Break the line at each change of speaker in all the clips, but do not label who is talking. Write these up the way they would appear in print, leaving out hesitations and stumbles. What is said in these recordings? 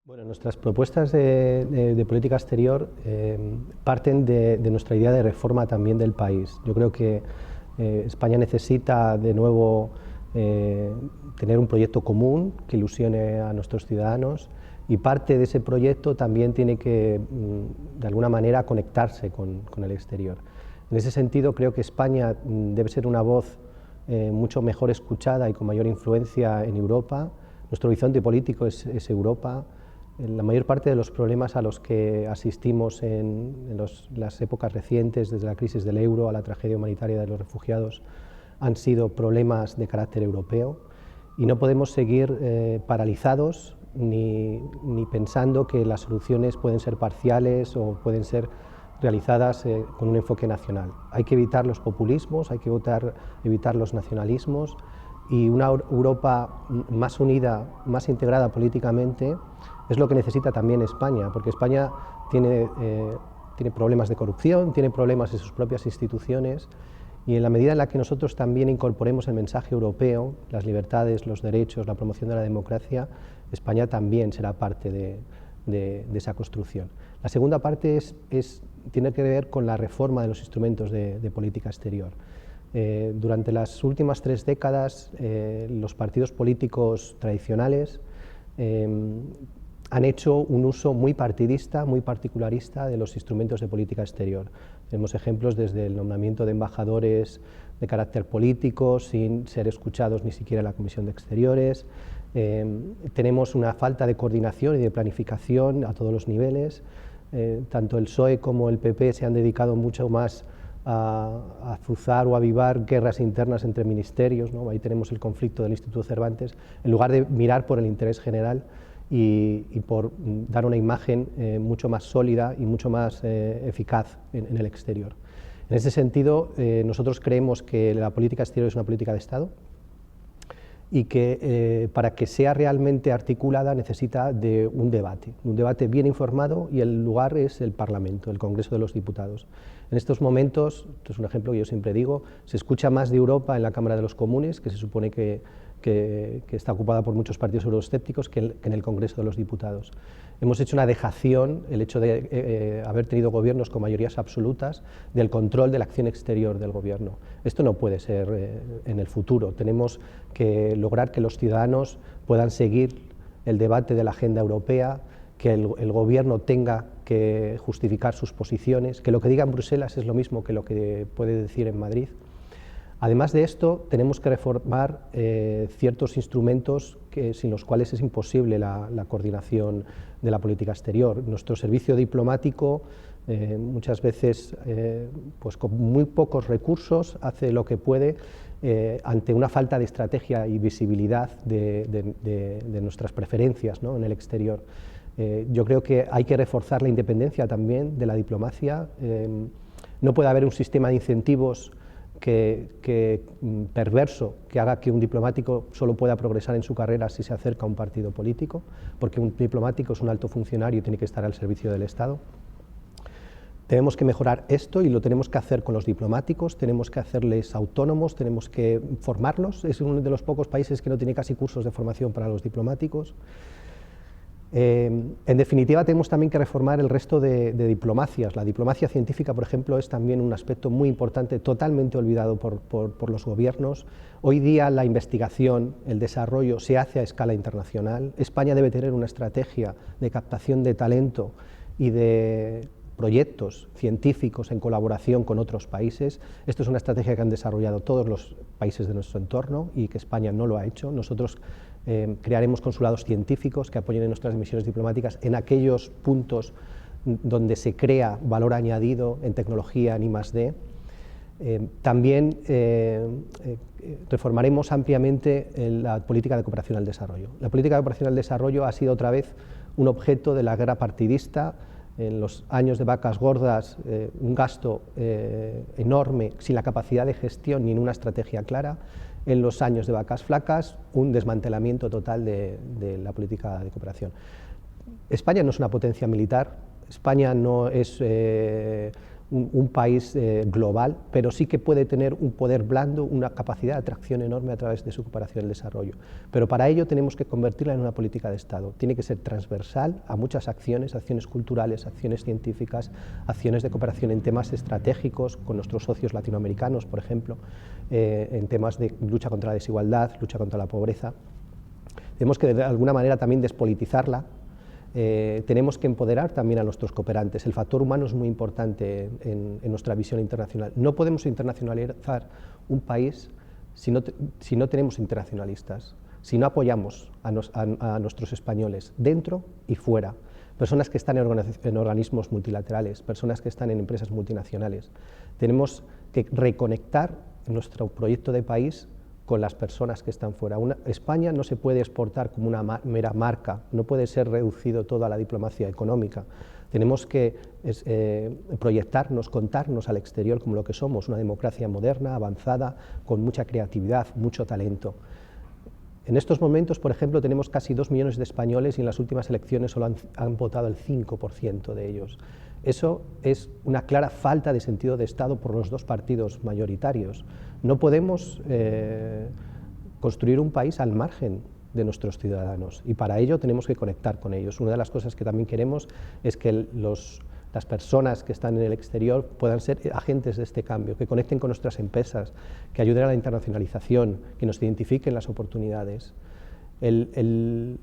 Bueno, nuestras propuestas de política exterior parten de nuestra idea de reforma también del país. Yo creo que España necesita de nuevo tener un proyecto común que ilusione a nuestros ciudadanos, y parte de ese proyecto también tiene que, de alguna manera, conectarse con el exterior. En ese sentido, creo que España debe ser una voz mucho mejor escuchada y con mayor influencia en Europa. Nuestro horizonte político es Europa. La mayor parte de los problemas a los que asistimos en las épocas recientes, desde la crisis del euro a la tragedia humanitaria de los refugiados, han sido problemas de carácter europeo, y no podemos seguir paralizados ni pensando que las soluciones pueden ser parciales o pueden ser realizadas con un enfoque nacional. Hay que evitar los populismos, hay que evitar los nacionalismos, y una Europa más unida, más integrada políticamente, es lo que necesita también España, porque España tiene problemas de corrupción, tiene problemas en sus propias instituciones, y en la medida en la que nosotros también incorporemos el mensaje europeo, las libertades, los derechos, la promoción de la democracia, España también será parte de esa construcción. La segunda parte tiene que ver con la reforma de los instrumentos de política exterior. Durante las últimas 3 décadas, los partidos políticos tradicionales han hecho un uso muy partidista, muy particularista de los instrumentos de política exterior. Tenemos ejemplos desde el nombramiento de embajadores de carácter político sin ser escuchados ni siquiera en la Comisión de Exteriores. Tenemos una falta de coordinación y de planificación a todos los niveles. Tanto el PSOE como el PP se han dedicado mucho más a azuzar o avivar guerras internas entre ministerios, ¿no? Ahí tenemos el conflicto del Instituto Cervantes, en lugar de mirar por el interés general y por dar una imagen mucho más sólida y mucho más eficaz en el exterior. En ese sentido, nosotros creemos que la política exterior es una política de Estado, y que para que sea realmente articulada necesita de un debate bien informado, y el lugar es el Parlamento, el Congreso de los Diputados. En estos momentos, esto es un ejemplo que yo siempre digo, se escucha más de Europa en la Cámara de los Comunes, que se supone que está ocupada por muchos partidos euroescépticos, que en el Congreso de los Diputados. Hemos hecho una dejación, el hecho de haber tenido gobiernos con mayorías absolutas, del control de la acción exterior del gobierno. Esto no puede ser en el futuro. Tenemos que lograr que los ciudadanos puedan seguir el debate de la agenda europea, que el gobierno tenga que justificar sus posiciones, que lo que diga en Bruselas es lo mismo que lo que puede decir en Madrid. Además de esto, tenemos que reformar ciertos instrumentos sin los cuales es imposible la coordinación de la política exterior. Nuestro servicio diplomático, muchas veces pues con muy pocos recursos, hace lo que puede ante una falta de estrategia y visibilidad de nuestras preferencias, ¿no?, en el exterior. Yo creo que hay que reforzar la independencia también de la diplomacia. No puede haber un sistema de incentivos perverso, que haga que un diplomático solo pueda progresar en su carrera si se acerca a un partido político, porque un diplomático es un alto funcionario y tiene que estar al servicio del Estado. Tenemos que mejorar esto, y lo tenemos que hacer con los diplomáticos, tenemos que hacerles autónomos, tenemos que formarlos. Es uno de los pocos países que no tiene casi cursos de formación para los diplomáticos. En definitiva, tenemos también que reformar el resto de diplomacias. La diplomacia científica, por ejemplo, es también un aspecto muy importante, totalmente olvidado por los gobiernos. Hoy día la investigación, el desarrollo se hace a escala internacional. España debe tener una estrategia de captación de talento y de proyectos científicos en colaboración con otros países. Esto es una estrategia que han desarrollado todos los países de nuestro entorno y que España no lo ha hecho. Nosotros crearemos consulados científicos que apoyen en nuestras misiones diplomáticas en aquellos puntos donde se crea valor añadido en tecnología, en I+D. También reformaremos ampliamente la política de cooperación al desarrollo. La política de cooperación al desarrollo ha sido otra vez un objeto de la guerra partidista. En los años de vacas gordas, un gasto enorme sin la capacidad de gestión ni en una estrategia clara. En los años de vacas flacas, un desmantelamiento total de la política de cooperación. España no es una potencia militar, España no es un país global, pero sí que puede tener un poder blando, una capacidad de atracción enorme a través de su cooperación y el desarrollo. Pero para ello tenemos que convertirla en una política de Estado. Tiene que ser transversal a muchas acciones, acciones culturales, acciones científicas, acciones de cooperación en temas estratégicos con nuestros socios latinoamericanos, por ejemplo, en temas de lucha contra la desigualdad, lucha contra la pobreza. Tenemos que de alguna manera también despolitizarla. Tenemos que empoderar también a nuestros cooperantes. El factor humano es muy importante en nuestra visión internacional. No podemos internacionalizar un país si no tenemos internacionalistas, si no apoyamos a nuestros españoles dentro y fuera, personas que están en organismos multilaterales, personas que están en empresas multinacionales. Tenemos que reconectar nuestro proyecto de país con las personas que están fuera. España no se puede exportar como una mera marca, no puede ser reducido todo a la diplomacia económica. Tenemos que proyectarnos, contarnos al exterior como lo que somos, una democracia moderna, avanzada, con mucha creatividad, mucho talento. En estos momentos, por ejemplo, tenemos casi 2 millones de españoles y en las últimas elecciones solo han votado el 5% de ellos. Eso es una clara falta de sentido de Estado por los dos partidos mayoritarios. No podemos construir un país al margen de nuestros ciudadanos y para ello tenemos que conectar con ellos. Una de las cosas que también queremos es que las personas que están en el exterior puedan ser agentes de este cambio, que conecten con nuestras empresas, que ayuden a la internacionalización, que nos identifiquen las oportunidades. El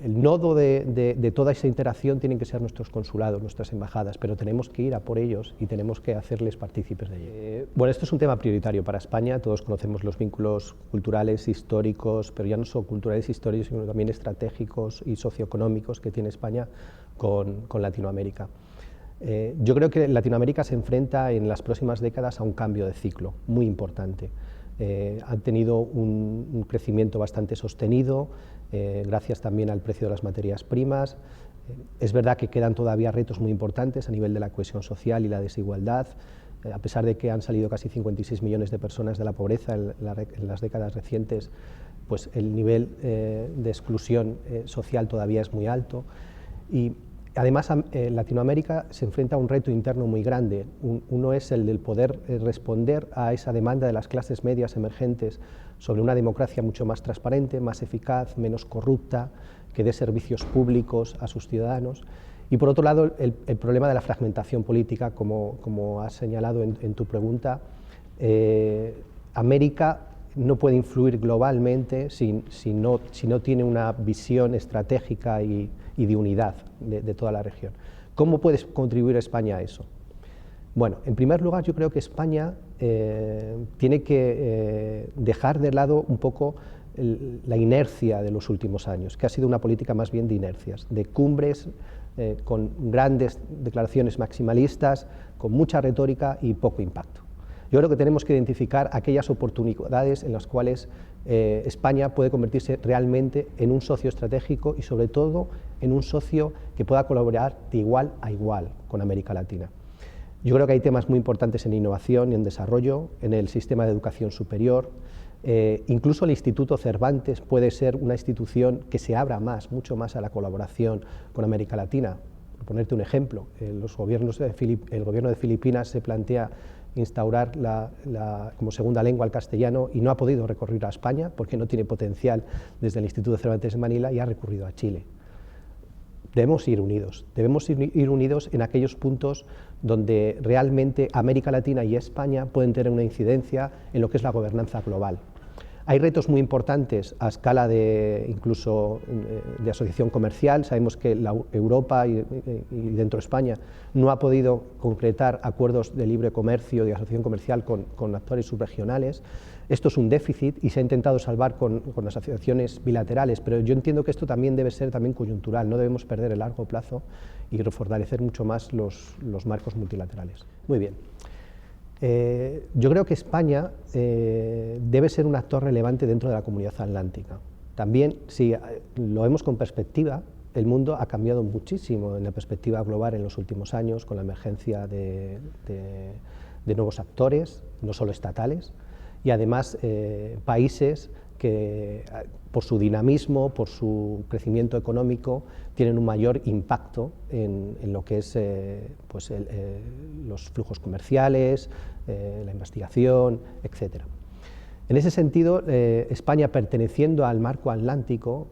nodo de toda esa interacción tienen que ser nuestros consulados, nuestras embajadas, pero tenemos que ir a por ellos y tenemos que hacerles partícipes de ello. Bueno, esto es un tema prioritario para España, todos conocemos los vínculos culturales, históricos, pero ya no solo culturales, históricos, sino también estratégicos y socioeconómicos que tiene España con Latinoamérica. Yo creo que Latinoamérica se enfrenta en las próximas décadas a un cambio de ciclo muy importante. Han tenido un crecimiento bastante sostenido, gracias también al precio de las materias primas. Es verdad que quedan todavía retos muy importantes a nivel de la cohesión social y la desigualdad, a pesar de que han salido casi 56 millones de personas de la pobreza en las décadas recientes, pues el nivel de exclusión social todavía es muy alto. Y además, Latinoamérica se enfrenta a un reto interno muy grande. Uno es el del poder responder a esa demanda de las clases medias emergentes sobre una democracia mucho más transparente, más eficaz, menos corrupta, que dé servicios públicos a sus ciudadanos. Y por otro lado, el problema de la fragmentación política, como has señalado en tu pregunta. América no puede influir globalmente si no tiene una visión estratégica y de unidad de toda la región. ¿Cómo puede contribuir España a eso? Bueno, en primer lugar, yo creo que España tiene que dejar de lado un poco la inercia de los últimos años, que ha sido una política más bien de inercias, de cumbres con grandes declaraciones maximalistas, con mucha retórica y poco impacto. Yo creo que tenemos que identificar aquellas oportunidades en las cuales España puede convertirse realmente en un socio estratégico y sobre todo en un socio que pueda colaborar de igual a igual con América Latina. Yo creo que hay temas muy importantes en innovación y en desarrollo, en el sistema de educación superior. Incluso el Instituto Cervantes puede ser una institución que se abra mucho más a la colaboración con América Latina. Por ponerte un ejemplo, el gobierno de Filipinas se plantea instaurar como segunda lengua el castellano y no ha podido recurrir a España porque no tiene potencial desde el Instituto Cervantes de Manila y ha recurrido a Chile. Debemos ir unidos en aquellos puntos donde realmente América Latina y España pueden tener una incidencia en lo que es la gobernanza global. Hay retos muy importantes a escala incluso de asociación comercial. Sabemos que Europa y dentro de España no ha podido concretar acuerdos de libre comercio y de asociación comercial con actores subregionales. Esto es un déficit y se ha intentado salvar con las asociaciones bilaterales, pero yo entiendo que esto también debe ser coyuntural, no debemos perder el largo plazo y fortalecer mucho más los marcos multilaterales. Muy bien. Yo creo que España debe ser un actor relevante dentro de la comunidad atlántica. También, si lo vemos con perspectiva, el mundo ha cambiado muchísimo en la perspectiva global en los últimos años, con la emergencia de nuevos actores, no solo estatales, y además países que por su dinamismo, por su crecimiento económico, tienen un mayor impacto en lo que es pues los flujos comerciales, la investigación, etc. En ese sentido, España, perteneciendo al marco atlántico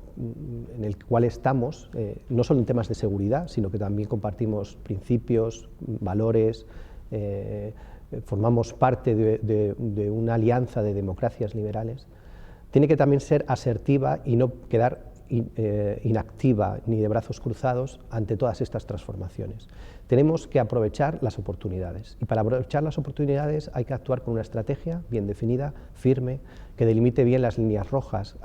en el cual estamos, no solo en temas de seguridad, sino que también compartimos principios, valores, formamos parte de una alianza de democracias liberales, tiene que también ser asertiva y no quedar inactiva ni de brazos cruzados ante todas estas transformaciones. Tenemos que aprovechar las oportunidades, y para aprovechar las oportunidades hay que actuar con una estrategia bien definida, firme, que delimite bien las líneas rojas.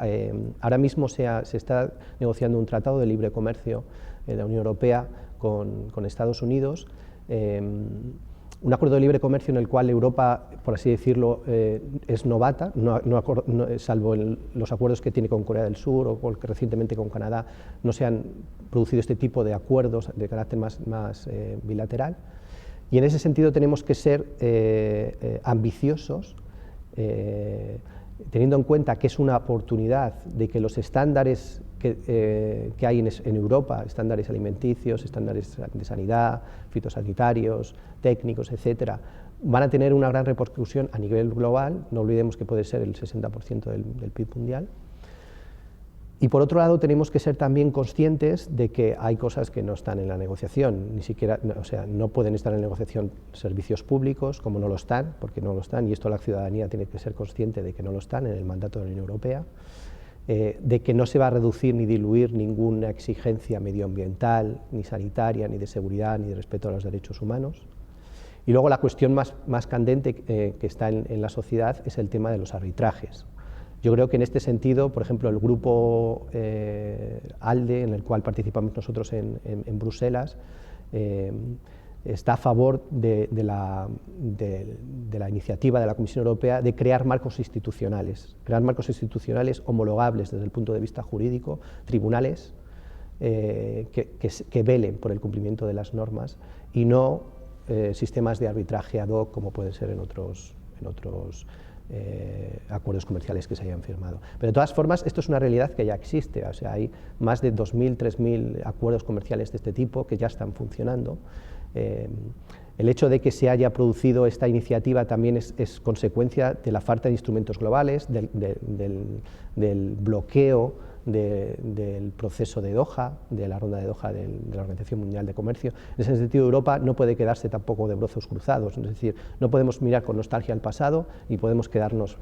Ahora mismo se está negociando un tratado de libre comercio de la Unión Europea con Estados Unidos, un acuerdo de libre comercio en el cual Europa, por así decirlo, es novata, salvo los acuerdos que tiene con Corea del Sur o recientemente con Canadá, no se han producido este tipo de acuerdos de carácter más bilateral. Y en ese sentido tenemos que ser ambiciosos, teniendo en cuenta que es una oportunidad de que los estándares que hay en Europa, estándares alimenticios, estándares de sanidad, fitosanitarios, técnicos, etcétera, van a tener una gran repercusión a nivel global. No olvidemos que puede ser el 60% del PIB mundial. Y por otro lado tenemos que ser también conscientes de que hay cosas que no están en la negociación, ni siquiera, o sea, no pueden estar en la negociación servicios públicos, como no lo están, porque no lo están, y esto la ciudadanía tiene que ser consciente de que no lo están en el mandato de la Unión Europea, de que no se va a reducir ni diluir ninguna exigencia medioambiental, ni sanitaria, ni de seguridad, ni de respeto a los derechos humanos. Y luego la cuestión más candente que está en la sociedad es el tema de los arbitrajes. Yo creo que en este sentido, por ejemplo, el grupo ALDE, en el cual participamos nosotros en Bruselas, está a favor de la iniciativa de la Comisión Europea de crear marcos institucionales homologables desde el punto de vista jurídico, tribunales que velen por el cumplimiento de las normas y no sistemas de arbitraje ad hoc como pueden ser en otros acuerdos comerciales que se hayan firmado. Pero de todas formas, esto es una realidad que ya existe, o sea, hay más de 2.000, 3.000 acuerdos comerciales de este tipo que ya están funcionando. El hecho de que se haya producido esta iniciativa también es consecuencia de la falta de instrumentos globales, del bloqueo del proceso de Doha, de la ronda de Doha de la Organización Mundial de Comercio. En ese sentido, Europa no puede quedarse tampoco de brazos cruzados, es decir, no podemos mirar con nostalgia al pasado y podemos quedarnos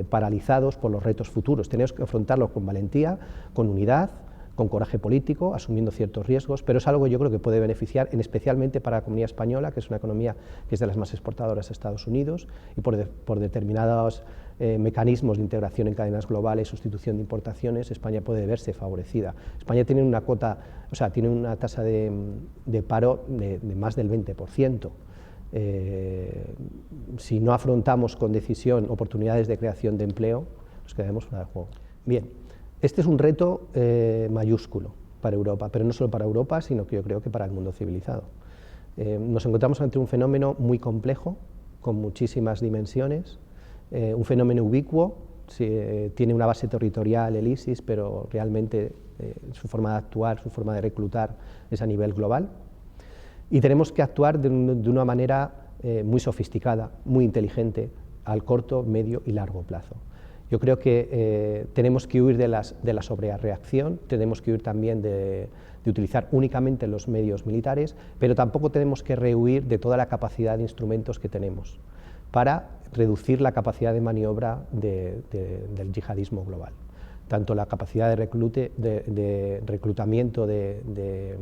paralizados por los retos futuros. Tenemos que afrontarlo con valentía, con unidad, con coraje político, asumiendo ciertos riesgos, pero es algo que yo creo que puede beneficiar, especialmente para la economía española, que es una economía que es de las más exportadoras a Estados Unidos, y por determinados mecanismos de integración en cadenas globales, sustitución de importaciones, España puede verse favorecida. España tiene una cuota, o sea, tiene una tasa de paro de más del 20%. Si no afrontamos con decisión oportunidades de creación de empleo, nos quedaremos fuera de juego. Bien. Este es un reto mayúsculo para Europa, pero no solo para Europa, sino que yo creo que para el mundo civilizado. Nos encontramos ante un fenómeno muy complejo, con muchísimas dimensiones, un fenómeno ubicuo, tiene una base territorial el ISIS, pero realmente su forma de actuar, su forma de reclutar es a nivel global, y tenemos que actuar de una manera muy sofisticada, muy inteligente, al corto, medio y largo plazo. Yo creo que tenemos que huir de la sobrereacción, tenemos que huir también de utilizar únicamente los medios militares, pero tampoco tenemos que rehuir de toda la capacidad de instrumentos que tenemos para reducir la capacidad de maniobra del yihadismo global. Tanto la capacidad de reclutamiento de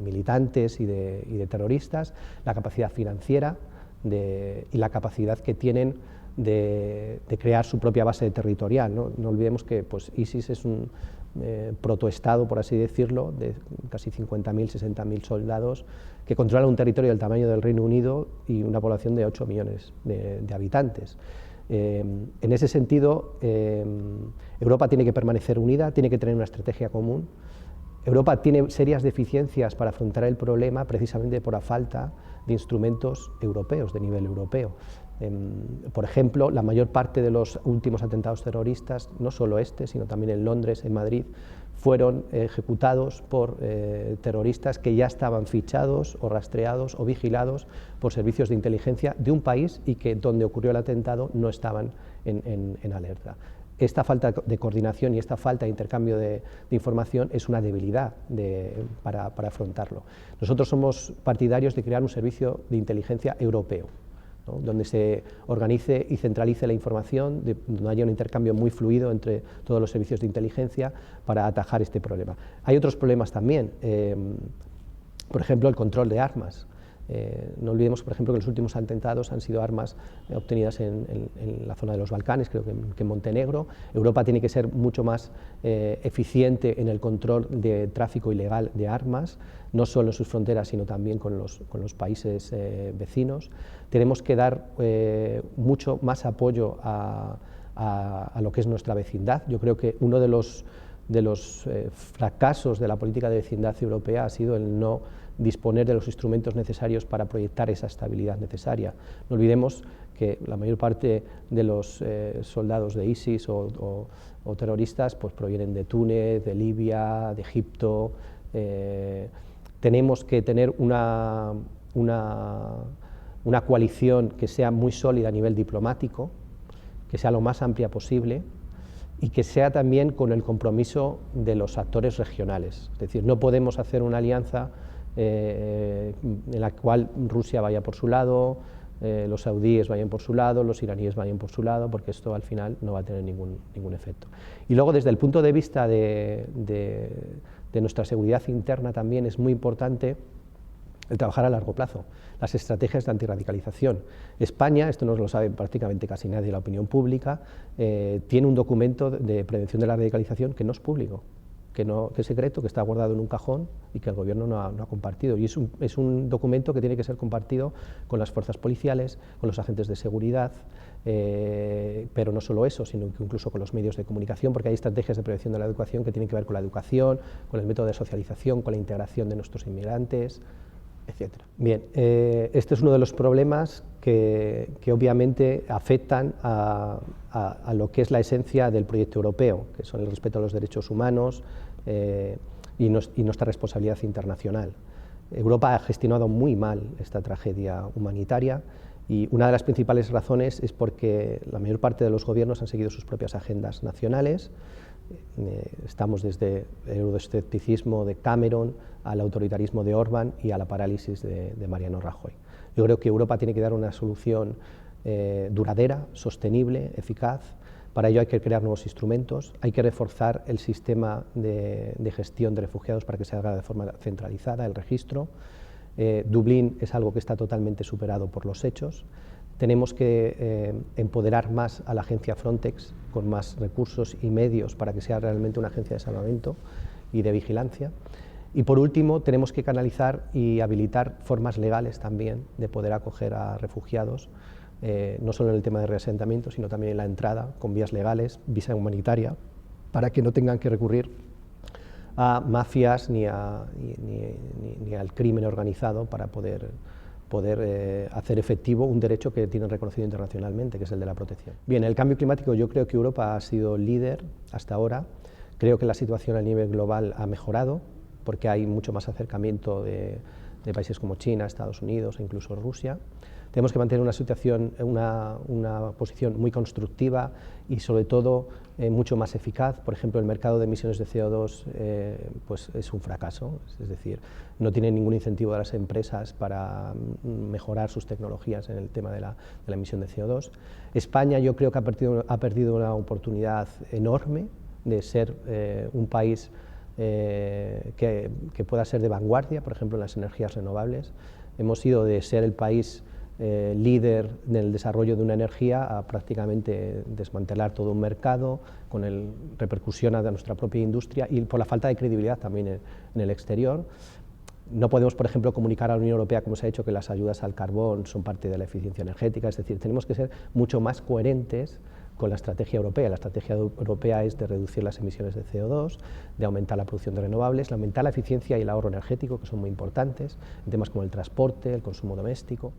militantes y de terroristas, la capacidad financiera y la capacidad que tienen de crear su propia base territorial, ¿no? No olvidemos que pues, ISIS es un protoestado, por así decirlo, de casi 50.000, 60.000 soldados que controla un territorio del tamaño del Reino Unido y una población de 8 millones de habitantes. En ese sentido, Europa tiene que permanecer unida, tiene que tener una estrategia común. Europa tiene serias deficiencias para afrontar el problema precisamente por la falta de instrumentos europeos, de nivel europeo. Por ejemplo, la mayor parte de los últimos atentados terroristas, no solo este, sino también en Londres, en Madrid, fueron ejecutados por terroristas que ya estaban fichados o rastreados o vigilados por servicios de inteligencia de un país y que donde ocurrió el atentado no estaban en alerta. Esta falta de coordinación y esta falta de intercambio de información es una debilidad para afrontarlo. Nosotros somos partidarios de crear un servicio de inteligencia europeo, ¿no?, donde se organice y centralice la información, donde haya un intercambio muy fluido entre todos los servicios de inteligencia para atajar este problema. Hay otros problemas también, por ejemplo, el control de armas. No olvidemos, por ejemplo, que los últimos atentados han sido armas obtenidas en la zona de los Balcanes, creo que en Montenegro. Europa tiene que ser mucho más eficiente en el control de tráfico ilegal de armas, no solo en sus fronteras, sino también con los países vecinos. Tenemos que dar mucho más apoyo a lo que es nuestra vecindad. Yo creo que uno de los fracasos de la política de vecindad europea ha sido el no disponer de los instrumentos necesarios para proyectar esa estabilidad necesaria. No olvidemos que la mayor parte de los soldados de ISIS o terroristas pues provienen de Túnez, de Libia, de Egipto. Tenemos que tener una coalición que sea muy sólida a nivel diplomático, que sea lo más amplia posible y que sea también con el compromiso de los actores regionales. Es decir, no podemos hacer una alianza en la cual Rusia vaya por su lado, los saudíes vayan por su lado, los iraníes vayan por su lado, porque esto al final no va a tener ningún efecto. Y luego, desde el punto de vista de nuestra seguridad interna, también es muy importante el trabajar a largo plazo, las estrategias de antirradicalización. España, esto no lo sabe prácticamente casi nadie de la opinión pública, tiene un documento de prevención de la radicalización que no es público, que es secreto, que está guardado en un cajón y que el gobierno no ha compartido. Y es un documento que tiene que ser compartido con las fuerzas policiales, con los agentes de seguridad, pero no solo eso, sino que incluso con los medios de comunicación, porque hay estrategias de prevención de la educación que tienen que ver con la educación, con el método de socialización, con la integración de nuestros inmigrantes, etc. Bien, este es uno de los problemas que obviamente afectan a lo que es la esencia del proyecto europeo, que son el respeto a los derechos humanos y nuestra responsabilidad internacional. Europa ha gestionado muy mal esta tragedia humanitaria y una de las principales razones es porque la mayor parte de los gobiernos han seguido sus propias agendas nacionales. Estamos desde el euroescepticismo de Cameron al autoritarismo de Orbán y a la parálisis de Mariano Rajoy. Yo creo que Europa tiene que dar una solución duradera, sostenible, eficaz. Para ello hay que crear nuevos instrumentos, hay que reforzar el sistema de gestión de refugiados para que se haga de forma centralizada el registro. Dublín es algo que está totalmente superado por los hechos. Tenemos que empoderar más a la agencia Frontex con más recursos y medios para que sea realmente una agencia de salvamento y de vigilancia. Y por último, tenemos que canalizar y habilitar formas legales también de poder acoger a refugiados, no solo en el tema de reasentamiento, sino también en la entrada con vías legales, visa humanitaria, para que no tengan que recurrir a mafias ni al crimen organizado para poder hacer efectivo un derecho que tienen reconocido internacionalmente, que es el de la protección. Bien, el cambio climático, yo creo que Europa ha sido líder hasta ahora. Creo que la situación a nivel global ha mejorado, porque hay mucho más acercamiento de países como China, Estados Unidos e incluso Rusia. Tenemos que mantener una posición muy constructiva y sobre todo mucho más eficaz. Por ejemplo, el mercado de emisiones de CO2 pues es un fracaso, es decir, no tiene ningún incentivo de las empresas para mejorar sus tecnologías en el tema de la emisión de CO2. España, yo creo que ha perdido una oportunidad enorme de ser un país que pueda ser de vanguardia, por ejemplo, en las energías renovables. Hemos ido de ser el país líder en el desarrollo de una energía a prácticamente desmantelar todo un mercado, con repercusión a nuestra propia industria y por la falta de credibilidad también en el exterior. No podemos, por ejemplo, comunicar a la Unión Europea, como se ha hecho, que las ayudas al carbón son parte de la eficiencia energética, es decir, tenemos que ser mucho más coherentes con la estrategia europea. La estrategia europea es de reducir las emisiones de CO2, de aumentar la producción de renovables, de aumentar la eficiencia y el ahorro energético, que son muy importantes, en temas como el transporte, el consumo doméstico.